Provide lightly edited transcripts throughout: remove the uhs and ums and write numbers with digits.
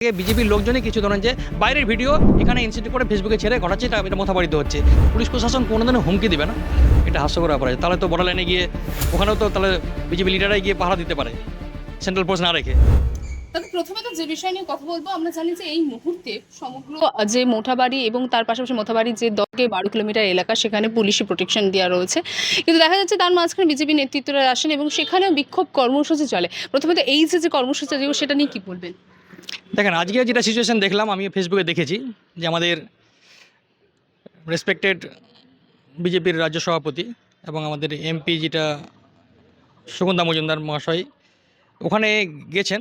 বিজেপির লোকজনই কিছু ধরেন যে বাইরের ভিডিও এখানে ইনস্টিটিউট করে ফেসবুকে ছেড়ে ঘটাচ্ছে, এটা মথাবাড়িতে হচ্ছে। পুলিশ প্রশাসন কোনোদিনও হুমকি দেবে না, এটা হাস্যকর ব্যাপার। তাহলে তো বর্ডার লাইনে গিয়ে ওখানেও তো তাহলে বিজেপি লিডাররাই গিয়ে পাহারা দিতে পারে সেন্ট্রাল ফোর্স না রেখে। তবে প্রথমে তো যে বিষয় নিয়ে কথা বলবো, আমরা জানি যে এই মুহূর্তে সমগ্র যে মোথাবাড়ি এবং তার পাশাপাশি মোথাবাড়ির যে 10-12 কিলোমিটার এলাকা, সেখানে পুলিশি প্রোটেকশন দেওয়া রয়েছে। কিন্তু দেখা যাচ্ছে তার মাঝখানে বিজেপি নেতৃত্বরা আসেন এবং সেখানেও বিক্ষোভ কর্মসূচি চলে। প্রথমে তো এই যে কর্মসূচি, সেটা নিয়ে কি বলবেন? দেখেন, আজকে যেটা সিচুয়েশন দেখলাম, আমি ফেসবুকে দেখেছি যে আমাদের রেসপেক্টেড বিজেপির রাজ্য সভাপতি এবং আমাদের এমপি যেটা সুগন্ধা মজুমদার মহাশয় ওখানে গেছেন।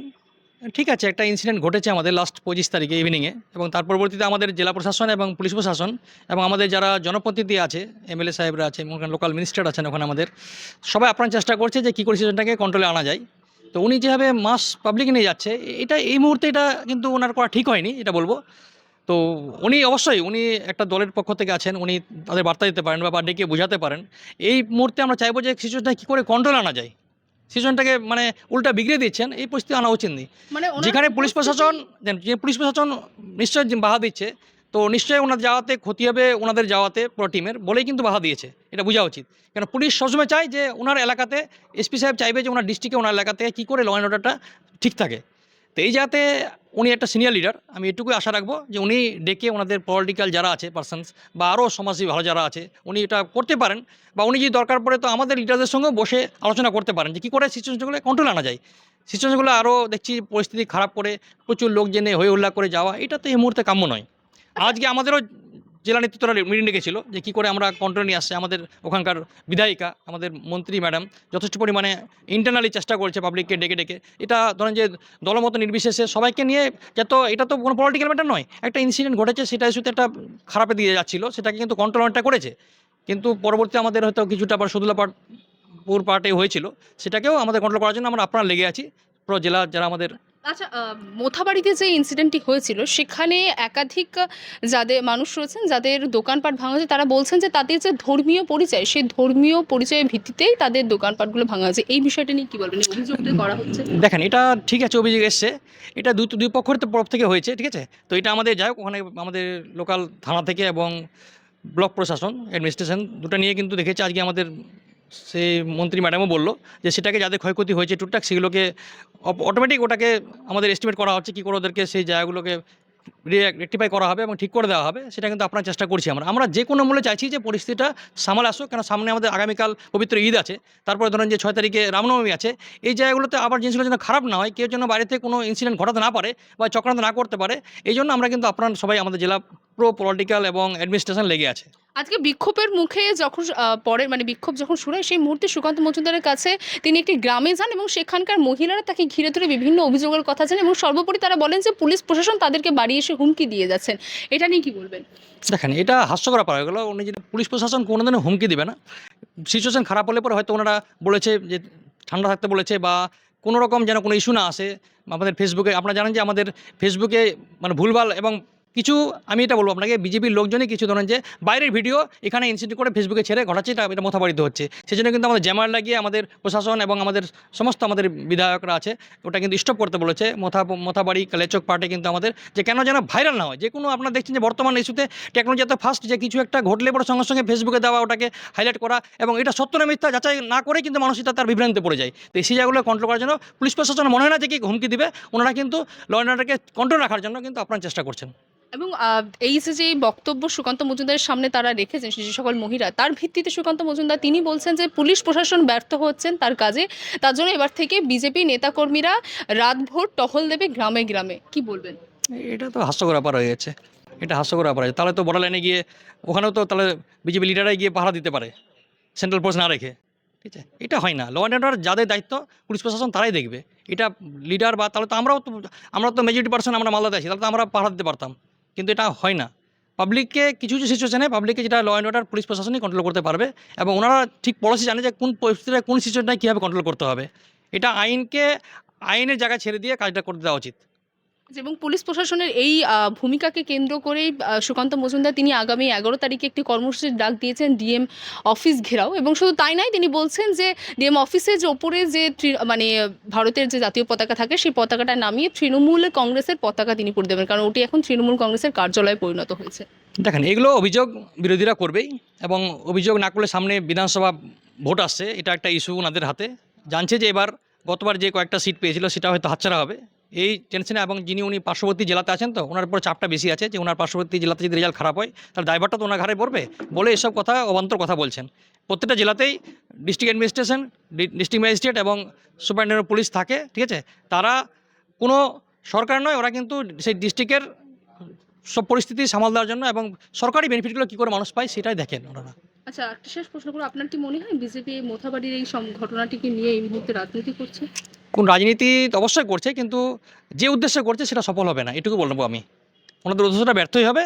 ঠিক আছে, একটা ইনসিডেন্ট ঘটেছে আমাদের লাস্ট 25 তারিখে ইভিনিংয়ে, এবং তার পরবর্তীতে আমাদের জেলা প্রশাসন এবং পুলিশ প্রশাসন এবং আমাদের যারা জনপ্রতিনিধি আছে, এমএলএ সাহেবরা আছে এবং লোকাল মিনিস্টার আছেন ওখানে, আমাদের সবাই আপ্রাণ চেষ্টা করছে যে কী করে সিচুয়েশনটাকে কন্ট্রোলে আনা যায়। তো উনি যেভাবে মাস পাবলিক নিয়ে যাচ্ছে, এটা এই মুহূর্তে এটা কিন্তু ওনার করা ঠিক হয়নি, এটা বলবো। তো উনি অবশ্যই উনি একটা দলের পক্ষ থেকে আছেন, উনি তাদের বার্তা দিতে পারেন বা ডেকে বোঝাতে পারেন। এই মুহূর্তে আমরা চাইবো যে সিচুয়েশনটা কী করে কন্ট্রোলে আনা যায়। সিচুয়েশনটাকে মানে উল্টা বিগড়ে দিচ্ছেন, এই পরিস্থিতি আনা উচিত নেই। মানে যেখানে পুলিশ প্রশাসন যে পুলিশ প্রশাসন নিশ্চয়ই যে বাধা দিচ্ছে, তো নিশ্চয়ই ওনার যাওয়াতে ক্ষতি হবে, ওনাদের যাওয়াতে পুরো টিমের বলেই কিন্তু বাধা দিয়েছে, এটা বোঝা উচিত। কেন পুলিশ সবসময় চায় যে ওনার এলাকাতে, এসপি সাহেব চাইবে যে ওনার ডিস্ট্রিক্টে ওনার এলাকা থেকে কী করে ল অ্যান্ড অর্ডারটা ঠিক থাকে। তো এই যাতে উনি একটা সিনিয়র লিডার, আমি এটুকুই আশা রাখবো যে উনি ডেকে ওনাদের পলিটিক্যাল যারা আছে পার্সনস বা আরও সমাজসেবী ভালো যারা আছে, উনি এটা করতে পারেন। বা উনি যদি দরকার পড়ে তো আমাদের লিডারদের সঙ্গেও বসে আলোচনা করতে পারেন যে কী করে সিচুয়েশনগুলো কন্ট্রোল আনা যায়। সিচুয়েশনগুলো আরও দেখছি পরিস্থিতি খারাপ করে প্রচুর লোক জেনে হই হল্লা করে যাওয়া, এটা তো এই মুহূর্তে কাম্য নয়। আজকে আমাদেরও জেলা নেতৃত্বরা মিটিং ডেকেছিল যে কী করে আমরা কন্ট্রোল নিয়ে আসছে। আমাদের ওখানকার বিধায়িকা, আমাদের মন্ত্রী ম্যাডাম যথেষ্ট পরিমাণে ইন্টারনালি চেষ্টা করছে পাবলিককে ডেকে ডেকে। এটা ধরেন যে দলমত নির্বিশেষে সবাইকে নিয়ে, যত এটা তো কোনো পলিটিক্যাল ম্যাটার নয়, একটা ইনসিডেন্ট ঘটেছে সেটা ইস্যুতে একটা খারাপে দিয়ে যাচ্ছিলো, সেটাকে কিন্তু কন্ট্রোল অনেকটা করেছে। কিন্তু পরবর্তী আমাদের হয়তো কিছুটা আবার সদুলাপুর পার্টে হয়েছিল, সেটাকেও আমাদের কন্ট্রোল করার জন্য আমরা আপনারা লেগে আছি পুরো জেলা যারা আমাদের। আচ্ছা, মোথাবাড়িতে যে ইনসিডেন্টটি হয়েছিল, সেখানে একাধিক যাদের মানুষ রয়েছেন, যাদের দোকানপাট ভাঙা হয়েছে, তারা বলছেন যে তাদের যে ধর্মীয় পরিচয়, সেই ধর্মীয় পরিচয়ের ভিত্তিতেই তাদের দোকানপাটগুলো ভাঙা হয়েছে। এই বিষয়টা নিয়ে কি বলবেন? এই অভিযোগটা করা হচ্ছে। দেখেন, এটা ঠিক আছে, অভিযোগ এসছে, এটা দুই পক্ষের তো তরফ থেকে হয়েছে, ঠিক আছে। তো এটা আমাদের যাই হোক, ওখানে আমাদের লোকাল থানা থেকে এবং ব্লক প্রশাসন অ্যাডমিনিস্ট্রেশন দুটো নিয়ে কিন্তু দেখেছে। আজকে আমাদের সেই মন্ত্রী ম্যাডামও বললো যে সেটাকে যাদের ক্ষয়ক্ষতি হয়েছে টুকটাক, সেগুলোকে অটোমেটিক ওটাকে আমাদের এস্টিমেট করা হচ্ছে কী করে ওদেরকে সেই জায়গাগুলোকে রেকটিফাই করা হবে এবং ঠিক করে দেওয়া হবে। সেটা কিন্তু আপনার চেষ্টা করছি আমরা যে কোনো মূল্যে চাইছি যে পরিস্থিতিটা সামাল আসুক। কেন সামনে আমাদের আগামীকাল পবিত্র ঈদ আছে, তারপরে ধরেন যে 6 তারিখে রামনবমী আছে। এই জায়গাগুলোতে আবার জিনিসগুলো যেন খারাপ না হয়, কেউ যেন বাইরে থেকে কোনো ইনসিডেন্ট ঘটাতে না পারে বা চক্রান্ত না করতে পারে, এই জন্য আমরা কিন্তু আপনার সবাই আমাদের জেলা পুরো পলিটিক্যাল এবং অ্যাডমিনিস্ট্রেশন লেগে আছে। আজকে বিক্ষোভের মুখে যখন পরে বিক্ষোভ যখন শুরু হয়, সেই মুহূর্তে সুকান্ত মজুমদারের কাছে তিনি একটি গ্রামে যান এবং সেখানকার মহিলারা তাকে ঘিরে ধরে বিভিন্ন অভিযোগের কথা জানেন এবং সর্বোপরি তারা বলেন যে পুলিশ প্রশাসন তাদেরকে বাড়ি এসে হুমকি দিয়ে যাচ্ছেন। এটা নিয়ে কি বলবেন? দেখেন, এটা হাস্যকর ব্যাপার হয়ে গেলো। উনি যেটা পুলিশ প্রশাসন কোনোদিনও হুমকি দেবে না। সিচুয়েশন খারাপ হলে পরে হয়তো ওনারা বলেছে যে ঠান্ডা থাকতে বলেছে, বা কোনো রকম যেন কোনো ইস্যু না আসে। আমাদের ফেসবুকে আপনারা জানেন যে আমাদের ফেসবুকে মানে ভুলভাল এবং কিছু, আমি এটা বলবো আপনাকে, বিজেপির লোকজনই কিছু ধরেন যে বাইরের ভিডিও এখানে ইনস্টিটিউট করে ফেসবুকে ছেড়ে ঘটাচ্ছে, এটা মথাবাড়িতে হচ্ছে। সেজন্য কিন্তু আমাদের জ্যামার লাগিয়ে আমাদের প্রশাসন এবং আমাদের সমস্ত আমাদের বিধায়করা আছে, ওটা কিন্তু স্টপ করতে বলেছে। মথাবাড়ি কালেচক পার্টে কিন্তু আমাদের যে কেন যেন ভাইরাল না হয়। যে কোনো আপনারা দেখছেন যে বর্তমান ইস্যুতে টেকনোলজি এত ফাস্ট যে কিছু একটা ঘটলে পরে সঙ্গে সঙ্গে ফেসবুকে দেওয়া, ওটাকে হাইলাইট করা, এবং এটা সত্য না মিথ্যা যাচাই না করে কিন্তু মানুষ এটা তার বিভ্রান্তিতে পড়ে যায়। তো সেই জায়গাগুলো কন্ট্রোল করার জন্য পুলিশ প্রশাসন মনে হয় না যে কি হুমকি দিবে, ওনারা কিন্তু ল অ্যান্ড অর্ডারকে কন্ট্রোল রাখার জন্য কিন্তু আপনার চেষ্টা করছেন। এবং এই যে বক্তব্য সুকান্ত মজুমদারের সামনে তারা রেখেছেন, যে সকল মহিলা, তার ভিত্তিতে সুকান্ত মজুমদার তিনি বলছেন যে পুলিশ প্রশাসন ব্যর্থ হচ্ছেন তার কাজে। তার জন্য এবার থেকে বিজেপি নেতাকর্মীরা রাতভর টহল দেবে গ্রামে গ্রামে। কি বলবেন? এটা তো হাস্যকর ব্যাপার হয়ে গেছে, এটা হাস্যকর ব্যাপার হয়েছে। তাহলে তো বর্ডার লাইনে গিয়ে ওখানেও তো তাহলে বিজেপি লিডাররাই গিয়ে পাহারা দিতে পারে সেন্ট্রাল ফোর্স না রেখে, ঠিক আছে। এটা হয় না। ল অ্যান্ড অর্ডার যাদের দায়িত্ব পুলিশ প্রশাসন তারাই দেখবে। এটা লিডার বা তাহলে তো আমরা তো মেজরিটি পার্সন, আমরা মালদাতে আছি, তাহলে তো আমরা পাহারা দিতে পারতাম। কিন্তু এটা হয় না। পাবলিককে কিছু কিছু সিচুয়েশনে পাবলিককে যেটা ল অ্যান্ড অর্ডার পুলিশ প্রশাসনই কন্ট্রোল করতে পারবে, এবং ওনারা ঠিক পলিসি জানে যে কোন পরিস্থিতিতে কোন সিচুয়েশনটায় কীভাবে কন্ট্রোল করতে হবে। এটা আইনের জায়গায় ছেড়ে দিয়ে কাজটা করতে দেওয়া উচিত। এবং পুলিশ প্রশাসনের এই ভূমিকাকে কেন্দ্র করেই সুকান্ত মজুমদার তিনি আগামী 11 তারিখে একটি কর্মসূচির ডাক দিয়েছেন ডিএম অফিস ঘেরাও, এবং শুধু তাই নয়, তিনি বলছেন যে ডিএম অফিসের যে ওপরে যে মানে ভারতের যে জাতীয় পতাকা থাকে সেই পতাকাটা নামিয়ে তৃণমূল কংগ্রেসের পতাকা তিনি করে দেবেন, কারণ ওটি এখন তৃণমূল কংগ্রেসের কার্যালয়ে পরিণত হয়েছে। দেখেন, এগুলো অভিযোগ বিরোধীরা করবেই, এবং অভিযোগ না করলে সামনে বিধানসভা ভোট আসছে, এটা একটা ইস্যু ওনাদের হাতে। জানছে যে এবার গতবার যে কয়েকটা সিট পেয়েছিল সেটা হয়তো হাতছাড়া হবে এই টেনশনে, এবং উনি পার্শ্ববর্তী জেলাতে আছেন, তো ওনার উপর চাপটা বেশি আছে যে ওনার পার্শ্ববর্তী জেলাতে যদি রেজাল্ট খারাপ হয় তাহলে ড্রাইভারটা তো ওনার ঘাড়ে পড়বে বলে এসব কথা, অবান্তর কথা বলছেন। প্রত্যেকটা জেলাতেই ডিস্ট্রিক্ট অ্যাডমিনিস্ট্রেশন, ডিস্ট্রিক্ট ম্যাজিস্ট্রেট এবং সুপারিনটেন্ডেন্ট পুলিশ থাকে, ঠিক আছে? তারা কোনো সরকার নয়, ওরা কিন্তু সেই ডিস্ট্রিক্টের সব পরিস্থিতি সামাল দেওয়ার জন্য এবং সরকারি বেনিফিটগুলো কী করে মানুষ পায় সেটাই দেখেন ওনারা। আচ্ছা, একটা শেষ প্রশ্ন করবো, আপনার কি মনে হয় বিজেপি মোথাবাড়ির এই ঘটনাটিকে নিয়ে এই মুহূর্তে রাজনীতি করছে? কোন রাজনীতি অবশ্যই করছে, কিন্তু যে উদ্দেশ্যে করছে সেটা সফল হবে না, এটুকু বলবো আমি। ওনাদের উদ্দেশ্যটা ব্যর্থই হবে।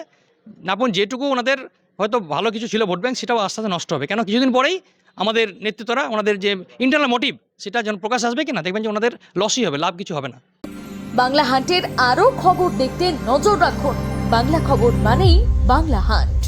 নাপন যেটুকু ওনাদের হয়তো ভালো কিছু ছিল ভোট ব্যাংক, সেটাও আস্তে আস্তে নষ্ট হবে। কেন কিছুদিন পরেই আমাদের নেতৃত্বরা ওনাদের যে ইন্টারনাল মোটিভ সেটা যেন প্রকাশ আসবে কিনা, দেখবেন যে ওনাদের লসই হবে, লাভ কিছু হবে না। বাংলা হান্টের আরও খবর দেখতে নজর রাখুন। বাংলা খবর মানেই বাংলা হান্ট।